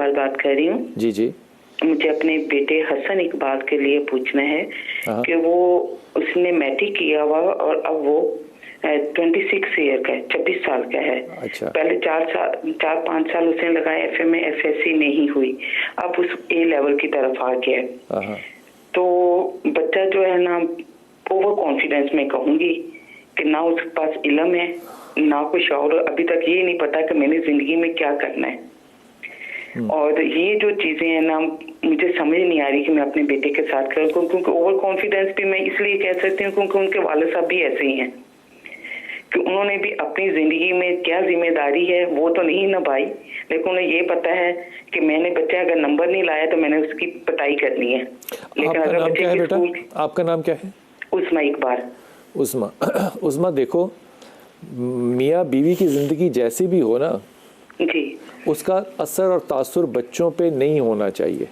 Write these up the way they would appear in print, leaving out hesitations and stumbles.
इकबाल बात कर रही हूँ। जी जी। मुझे अपने बेटे हसन इकबाल के लिए पूछना है कि उसने मैट्रिक किया हुआ और अब वो 26 ईयर का है, 26 साल का है। अच्छा। पहले 4-5 साल उसने लगाया एफए में, एफएससी नहीं हुई, अब उस ए लेवल की तरफ आ गया। तो बच्चा जो है ना, ओवर कॉन्फिडेंस में कहूंगी कि ना उसके पास इल्म है ना कुछ, और अभी तक ये नहीं पता कि मैंने जिंदगी में क्या करना है। और ये जो चीजें हैं ना, मुझे समझ नहीं आ रही कि मैं अपने बेटे के साथ करूं, क्योंकि ओवर कॉन्फिडेंस भी मैं इसलिए कह सकती हूँ क्योंकि उनके वालिद साहब भी ऐसे ही हैं कि उन्होंने भी अपनी जिंदगी में क्या जिम्मेदारी है वो तो नहीं निभाई, लेकिन उन्हें ये पता है कि मैंने बच्चा अगर नंबर नहीं लाया तो मैंने उसकी पिटाई करनी है। लेकिन अगर बच्चे क्या है बेटा? आपका नाम क्या है? उस्मा इकबाल। उस्मा। उस्मा देखो, मियाँ बीवी की ज़िंदगी जैसी भी हो ना जी, उसका असर और तासुर बच्चों पे नहीं होना चाहिए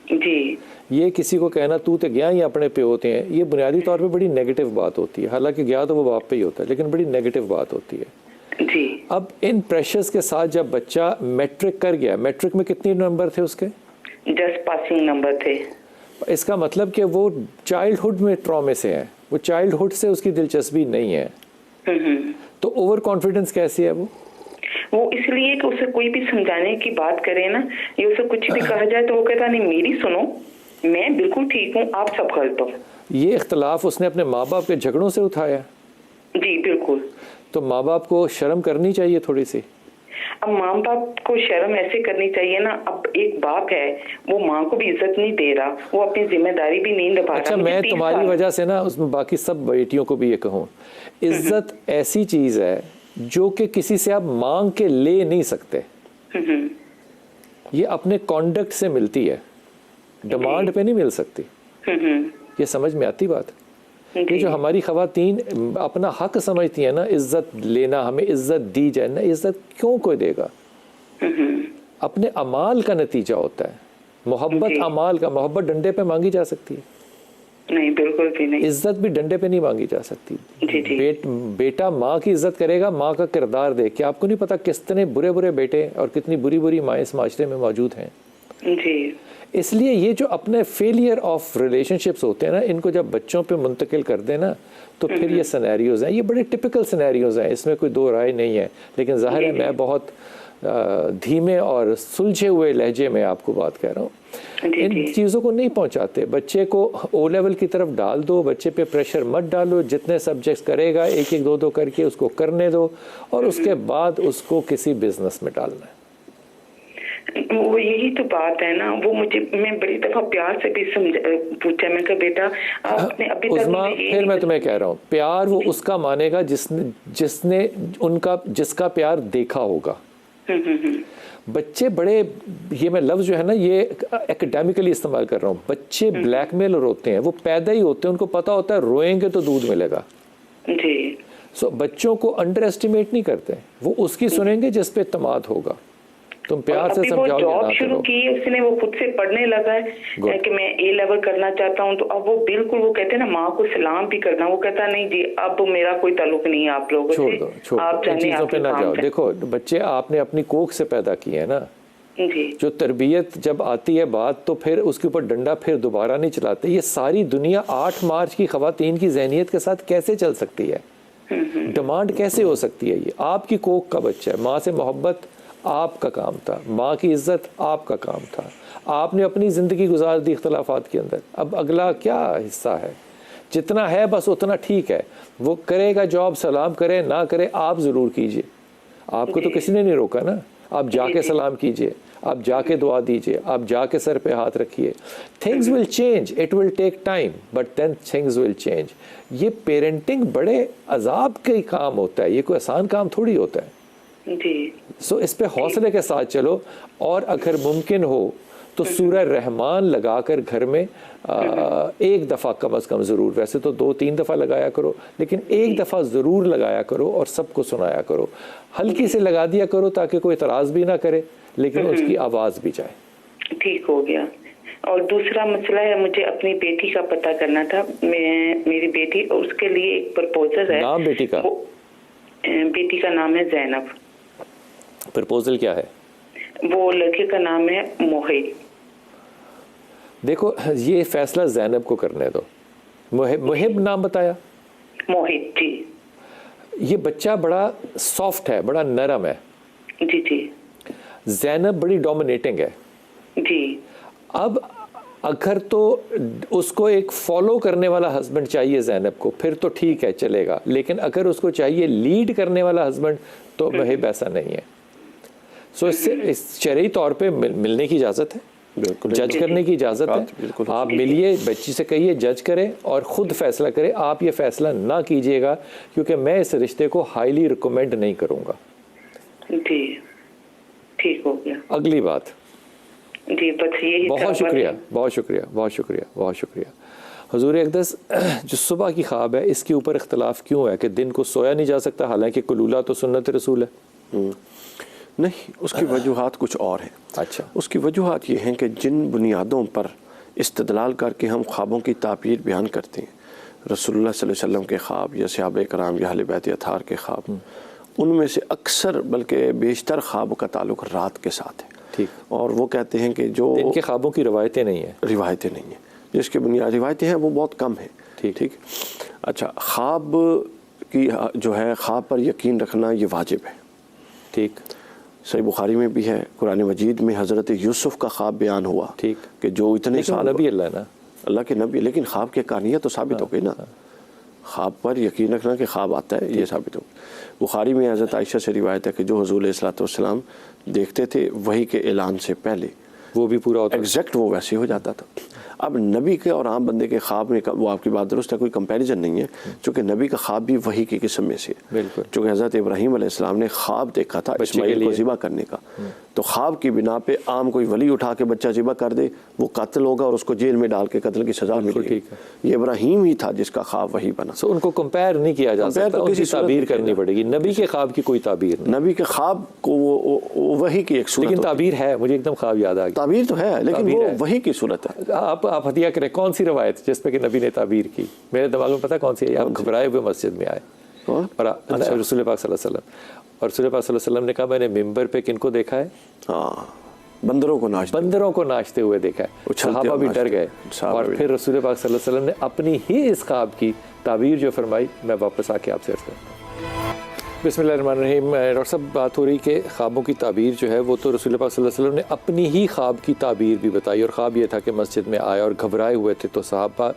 जी। ये किसी को कहना तू तो गया ही अपने पे होते हैं, ये बुनियादी तौर पे बड़ी नेगेटिव बात होती है। हालांकि गया तो वो बाप पे ही होता है, लेकिन बड़ी नेगेटिव बात होती है। जी। अब इन प्रेशर्स के साथ जब बच्चा मैट्रिक कर गया, मैट्रिक में कितने नंबर थे उसके? 10 पासिंग नंबर थे। इसका मतलब कि वो चाइल्डहुड में ट्रॉमे से है, वो चाइल्डहुड से उसकी दिलचस्पी नहीं है। तो ओवर कॉन्फिडेंस कैसी है वो इसलिए कि उसे कोई भी समझाने की बात करे ना, ये उसे कुछ भी कहा जाए तो वो कहता नहीं मेरी सुनो, मैं बिल्कुल ठीक हूँ, आप सब गलत हो। ये इख्तलाफ उसने अपने माँ बाप के झगड़ों से उठाया? जी बिल्कुल। तो माँ बाप को शर्म करनी चाहिए थोड़ी सी। अब माँ बाप को शर्म ऐसे करनी चाहिए ना, अब एक बाप है वो माँ को भी इज्जत नहीं दे रहा, वो अपनी जिम्मेदारी भी नहीं निभा रहा। अच्छा, मैं तुम्हारी वजह से ना उसमें बाकी सब बेटियों को भी ये कहूँ, इज्जत ऐसी चीज है जो कि किसी से आप मांग के ले नहीं सकते। ये अपने कॉन्डक्ट से मिलती है, डिमांड पे नहीं मिल सकती। ये समझ में आती बात? ये जो हमारी ख़वातीन अपना हक समझती है ना इज्जत लेना, हमें इज्जत दी जाए ना, इज्जत क्यों कोई देगा? अपने अमाल का नतीजा होता है। मोहब्बत अमाल का, मोहब्बत डंडे पे मांगी जा सकती है? नहीं, बिल्कुल भी नहीं। इज्जत भी डंडे पे नहीं मांगी जा सकती। जी जी। बेटा माँ की इज्जत करेगा, माँ का किरदार देख के। आपको नहीं पता कितने बुरे बुरे बेटे और कितनी बुरी बुरी माएँ इस माशरे में मौजूद हैं। जी। इसलिए ये जो अपने फेलियर ऑफ रिलेशनशिप्स होते हैं ना, इनको जब बच्चों पे मुंतकिल कर देना तो फिर ये सिनेरियोज हैं, ये बड़े टिपिकल सिनेरियोज हैं, इसमें कोई दो राय नहीं है। लेकिन ज़ाहिर है मैं बहुत धीमे और सुलझे हुए लहजे में आपको बात कह रहा हूँ। इन चीज़ों को नहीं पहुँचाते। बच्चे को ओ लेवल की तरफ डाल दो, बच्चे पे प्रेशर मत डालो, जितने सब्जेक्ट्स करेगा एक एक दो दो करके उसको करने दो, और उसके बाद उसको किसी बिजनेस में डालना है। वो यही तो बात है ना, वो मैं बड़ी दफा प्यार से भी पूछा, मैं कहा बेटा आपने अभी तक फिर मैं तुम्हें कह रहा हूँ, प्यार वो उसका मानेगा जिसने जिसका प्यार देखा होगा। बच्चे बड़े, ये मैं लफ्ज़ जो है ना ये एकेडमिकली इस्तेमाल कर रहा हूँ, बच्चे ब्लैकमेलर होते हैं। वो पैदा ही होते हैं, उनको पता होता है रोएंगे तो दूध मिलेगा। जी। सो बच्चों को अंडर एस्टिमेट नहीं करते, वो उसकी सुनेंगे जिस पे इत्मीनाद होगा। तुम प्यार से समझाओगे ना। जॉब शुरू की है उसने, वो खुद से पढ़ने लगा है कि मैं ए लेवल करना चाहता हूँ, तो अब वो बिल्कुल, वो कहते हैं ना माँ को सलाम भी करना, वो कहता नहीं जी अब मेरा कोई ताल्लुक नहीं है आप लोगों से, आप इन चीज़ों पे ना जाओ। देखो बच्चे आपने अपनी कोख से पैदा किए हैं ना जी। जो तरबियत जब आती है बात, तो फिर उसके ऊपर डंडा फिर दोबारा नहीं चलाते। ये सारी दुनिया 8 मार्च की ख़वातीन की ज़हनियत के साथ कैसे चल सकती है? डिमांड कैसे हो सकती है? ये आपकी कोख का बच्चा है, माँ से मोहब्बत आपका काम था, माँ की इज्जत आपका काम था। आपने अपनी ज़िंदगी गुजार दी इख्तलाफात के अंदर। अब अगला क्या हिस्सा है? जितना है बस उतना ठीक है। वो करेगा जॉब, सलाम करे ना करे, आप ज़रूर कीजिए। आपको तो किसी ने नहीं रोका ना। आप जाके सलाम कीजिए, आप जाके दुआ दीजिए, आप जाके सर पे हाथ रखिए। Things will change, it will take time, but then things will change. ये पेरेंटिंग बड़े अजाब का ही काम होता है, ये कोई आसान काम थोड़ी होता है। सो इस पे हौसले के साथ चलो, और अगर मुमकिन हो तो सूरह रहमान लगाकर घर में एक दफ़ा कम अज़ कम ज़रूर, वैसे तो 2-3 दफ़ा लगाया करो, लेकिन एक दफ़ा ज़रूर लगाया करो और सबको सुनाया करो। हल्की से लगा दिया करो ताकि कोई एतराज़ भी ना करे, लेकिन उसकी आवाज़ भी जाए। ठीक हो गया। और दूसरा मसला है, मुझे अपनी बेटी का पता करना था। मेरी बेटी, उसके लिए एक प्रपोजल है। नाम बेटी का? बेटी का नाम है ज़ैनब। प्रपोजल क्या है? वो लड़के का नाम है मोहित। देखो ये फैसला ज़ैनब को करने दो। मुहिब नाम बताया? मोहित जी। ये बच्चा बड़ा सॉफ्ट है, बड़ा नरम है जी जी। ज़ैनब बड़ी डोमिनेटिंग है जी। अब अगर तो उसको एक फॉलो करने वाला हस्बैंड चाहिए ज़ैनब को, फिर तो ठीक है चलेगा, लेकिन अगर उसको चाहिए लीड करने वाला हस्बैंड तो मुहिब ऐसा नहीं है। सो इससे इस शरई तौर पे मिलने की इजाज़त है, जज करने की इजाज़त है। आप मिलिए, बच्ची से कहिए जज करें और ख़ुद फैसला करें। आप ये फैसला ना कीजिएगा क्योंकि मैं इस रिश्ते को हाईली रिकमेंड नहीं करूँगा। जी ठीक हो गया। अगली बात जी बस यही। बहुत शुक्रिया, बहुत शुक्रिया, बहुत शुक्रिया, बहुत शुक्रिया। हुजूर अक़दस, जो सुबह की ख्वाब है इसके ऊपर इख्तलाफ क्यों है कि दिन को सोया नहीं जा सकता, हालांकि कुलूला तो सुन्नत रसूल है? नहीं, उसकी वजूहात कुछ और हैं। अच्छा, उसकी वजूहात ये हैं कि जिन बुनियादों पर इस्तदलाल करके हम ख्वाबों की ताबीर बयान करते हैं, रसूलुल्लाह सल्लल्लाहु अलैहि वसल्लम के ख्वाब या सहाबा कराम या अहले बैत अताहार के ख्वाब, उनमें से अक्सर बल्कि बेशतर ख्वाब का ताल्लुक रात के साथ है। ठीक। और वो कहते हैं कि जो इनके ख्वाबों की रवायतें नहीं हैं, रिवायतें नहीं हैं, जिसके बुनियादी रिवायतें हैं वो बहुत कम हैं। ठीक ठीक। अच्छा, ख्वाब की जो है, ख्वाब पर यकीन रखना ये वाजिब है। ठीक। सही बुखारी में भी है, कुरान मजीद में हज़रत यूसुफ का ख्वाब बयान हुआ। ठीक। कि जो इतने साल नबी अल्लाह ना, अल्लाह के नबी, लेकिन ख्वाब की कानियत तो साबित हो गई ना। ख्वाब पर यकीन रखना कि ख्वाब आता है ये साबित हो। बुखारी में हज़रत आयशा से रिवायत है कि जो हुज़ूर अलैहिस्सलातु वस्सलाम देखते थे वही के ऐलान से पहले वो भी पूरा होता, एग्जैक्ट वो वैसे हो जाता था। अब नबी के और आम बंदे के ख्वाब में वो आपकी बात दुरुस्त है, कोई कंपैरिजन नहीं है, चूँकि नबी का ख्वाब भी वही की किस्म में से है। बिल्कुल। चूँकि हज़रत इब्राहीम अलैहिस्सलाम ने ख्वाब देखा था इस्माइल को ज़िबा करने का, तो ख्वाब की बिना पे आम कोई वली उठा के बच्चा ज़िबा कर दे, वो कातिल होगा और उसको जेल में डाल के कत्ल की सज़ा मिलेगी। ये इब्राहीम ही था जिसका ख्वाब वही बना। सो उनको कंपेयर नहीं किया जा सकता, उनकी ताबीर करनी पड़ेगी। नबी के ख्वाब की कोई ताबीर नहीं। नबी के ख्वाब को वो वही की एक सूरत, लेकिन ताबीर है, मुझे एकदम ख्वाब याद आ गया। ताबीर तो है लेकिन वो वही की सूरत है। आप हदिया करें कौन सी रवायत जिसमें कि नबी ने ताबीर की? मेरे दिमाग में पता कौन सी है? आप घबराए हुए मस्जिद में आए और रसूल पाक सल्लल्लाहु अलैहि वसल्लम, और रसूल पाक सल्लल्लाहु अलैहि वसल्लम ने कहा मैंने मिंबर पे किनको देखा है? हाँ, बंदरों को नाचते हुए देखा है। सहाबा भी डर गए और फिर रसूल पाक सल्लल्लाहु अलैहि वसल्लम ने अपनी ही इस ख्वाब की ताबीर जो फरमाई, मैं वापस आके आपसे अर्ज़ करता हूँ। बिस्मिल्लाहिर्रहमानिर्रहीम। डॉक्टर साहब, बात हो रही कि ख्वाबों की ताबीर जो है वो तो रसूल पाक सल्लल्लाहु अलैहि वसल्लम ने अपनी ही ख्वाब की ताबीर भी बताई, और ख्वाब ये था कि मस्जिद में आए और घबराए हुए थे, तो सहाबा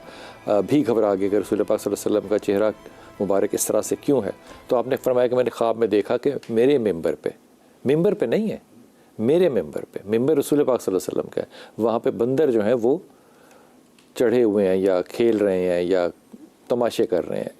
भी घबरा गए कि रसूल पाक सल्लल्लाहु अलैहि वसल्लम का चेहरा मुबारक इस तरह से क्यों है? तो आपने फरमाया कि मैंने ख्वाब में देखा कि मेरे मिंबर पे नहीं है, मेरे मिंबर पे, मिंबर रसूल पाक सल्लल्लाहु अलैहि वसल्लम का है, वहाँ पे बंदर जो हैं वो चढ़े हुए हैं या खेल रहे हैं या तमाशे कर रहे हैं।